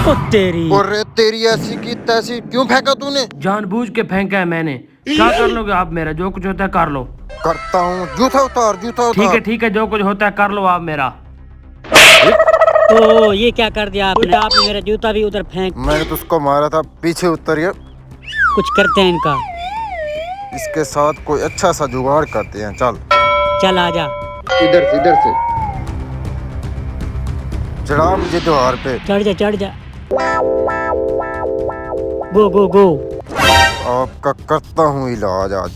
ओ तेरी। अरे तेरी ऐसी की तैसी क्यों फेंका तूने? जानबूझ के फेंका है मैंने। क्या कर लोगे आप मेरा? जो कुछ होता है कर लो। करता हूँ। जूता उतार, जूता उतार। ठीक है, जो कुछ होता है कर लो आप मेरा। ओ ये क्या कर दिया आपने? आपने मेरा जूता भी उधर फेंक। मैंने तो उसको मारा था, पीछे उतरिए। कुछ करते हैं इनका। इसके साथ कोई अच्छा सा जुगाड़ करते हैं। चल चल आजा। इधर से चढ़ा मुझे द्वार पे। चढ़ जा। गो गो गो। आपका करता हूँ इलाज आज।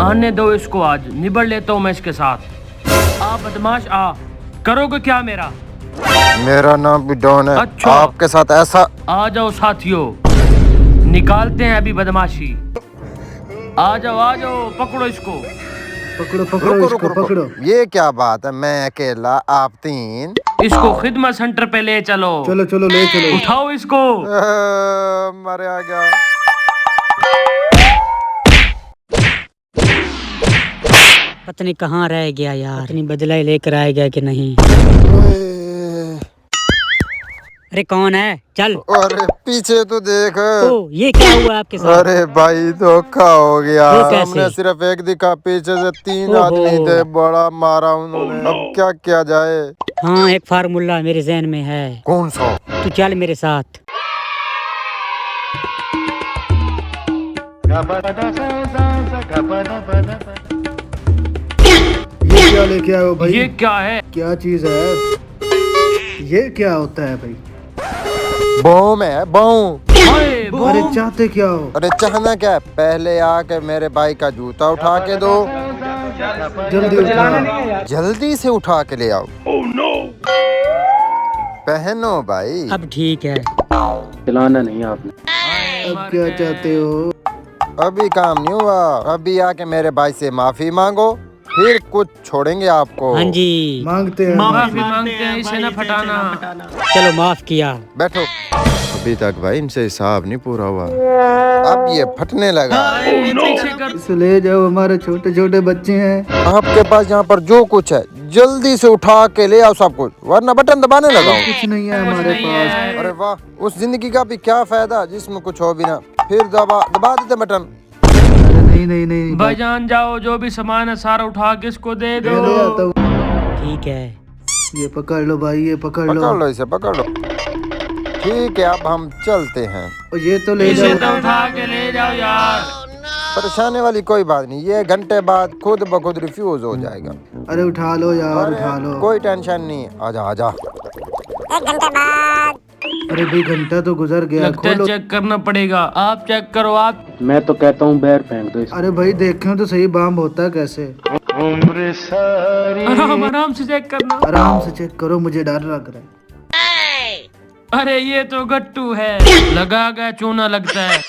आने दो इसको, आज निबड़ लेता हूँ मैं इसके साथ। आ बदमाश आ, करोगे क्या मेरा? मेरा नाम भी डॉन है। अच्छा। आपके साथ ऐसा। आ जाओ साथियों, निकालते हैं अभी बदमाशी। आ जाओ, पकड़ो इसको। रुको। ये क्या बात है? मैं अकेला, आप तीन। इसको खिदमत सेंटर पे ले चलो। चलो ले चलो। उठाओ इसको। मरे आ गया। पता नहीं कहाँ रह गया यार। पता नहीं बदला ही लेकर आया गया कि नहीं। अरे कौन है? चल। अरे पीछे तो देख। ओ ये क्या हुआ आपके साथ? अरे भाई धोखा हो गया। वो कैसे? हमने सिर्फ एक दिखा, पीछे से तीन ओहो। आदमी थे। बड़ा मारा उन्होंने। अब क्या किया जाए? हाँ एक फार्मूला मेरे जहन में है। कौन सा? तू चल मेरे साथ। ये क्या लेके आए हो भाई? ये क्या है? क्या चीज है? ये क्या होता है भाई? बम है, बम। अरे अरे चाहते क्या हो? अरे चाहना क्या है? पहले आके मेरे भाई का जूता उठा के दो। जल्दी उठा। जल्दी से उठा के ले आओ। पहनो भाई। अब ठीक है। चलाना नहीं आपने। अब क्या चाहते हो? अभी काम नहीं हुआ। अभी आके मेरे भाई से माफी मांगो, फिर कुछ छोड़ेंगे आपको। हाँ जी मांगते हैं। माफी मांगते हैं, इसे न फटाना। चलो माफ किया। बैठो। अभी तक भाई इनसे हिसाब नहीं पूरा हुआ। अब ये फटने लगा। पीछे कर। इसे ले जाओ, हमारे छोटे छोटे बच्चे हैं। आपके पास यहाँ पर जो कुछ है जल्दी से उठा के ले आओ सब कुछ, वरना बटन दबाने लगाओ। कुछ नहीं है हमारे पास। अरे वाह, उस जिंदगी का भी क्या फायदा जिसमें कुछ हो भी ना। फिर दबा देते बटन। अरे नहीं भाईजान जाओ, जो भी सामान है सारा उठा के इसको दे दो। ले आता हूँ। ठीक है। ये पकड़ लो भाई, ये पकड़ लो। पकड़ लो इसे, पकड़ लो। ठीक है, अब हम चलते हैं। और ये तो ले इसे जाओ। तो उठा के ले जाओ यार। परेशानी वाली कोई बात नहीं, ये घंटे बाद खुद ब खुद रिफ्यूज हो जाएगा। अरे उठा लो यार, अरे उठा लो। कोई टेंशन नहीं, आजा। अरे भाई घंटा तो गुजर गया। लगता है खोलो। चेक करना पड़ेगा। आप चेक करो आप। मैं तो कहता हूँ बैर फेंक दो इसको। अरे भाई देखें तो सही, बम होता है कैसे? आराम से चेक करना। आराम से चेक करो, मुझे डर लग रहा है। अरे ये तो गट्टू है, लगा गया चूना लगता है।